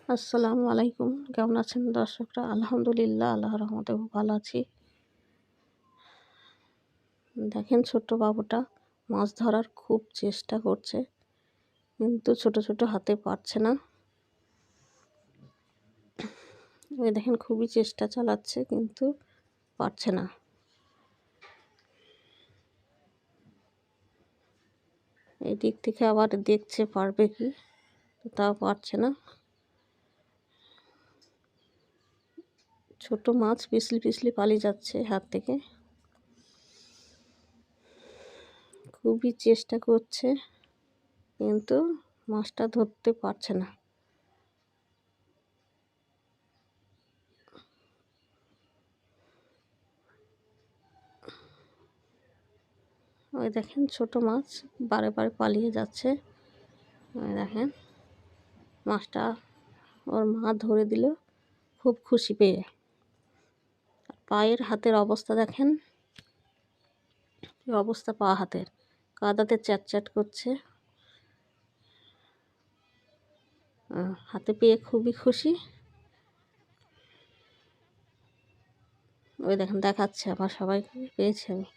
আসসালামু আলাইকুম। কেমন আছেন দর্শকরা? আলহামদুলিল্লাহ, আল্লাহর রহমতে খুব ভালো আছি। দেখেন ছোট্ট বাবুটা মাছ ধরার খুব চেষ্টা করছে, কিন্তু ছোট, ছোট হাতে পারছে না। ওই দেখেন খুবই চেষ্টা চালাচ্ছে কিন্তু পারছে না। এই দিক থেকে আবার দেখছে পারবে কি, তাও পারছে না। ছোট মাছ পিছলি পিছলি পালিয়ে যাচ্ছে হাত থেকে। খুবই চেষ্টা করছে কিন্তু মাছটা ধরতে পারছে না। ওই দেখেন ছোট মাছ বারে বারে পালিয়ে যাচ্ছে। ওই দেখেন মাছটা ওর মা ধরে দিল খুব খুশি পেয়ে। পায়ের হাতের অবস্থা দেখেন, কি অবস্থা পা হাতের, কাদাতে চ্যাট করছে। হাতে পেয়ে খুবই খুশি। ওই দেখেন দেখাচ্ছে আমার সবাইকে পেয়েছি আমি।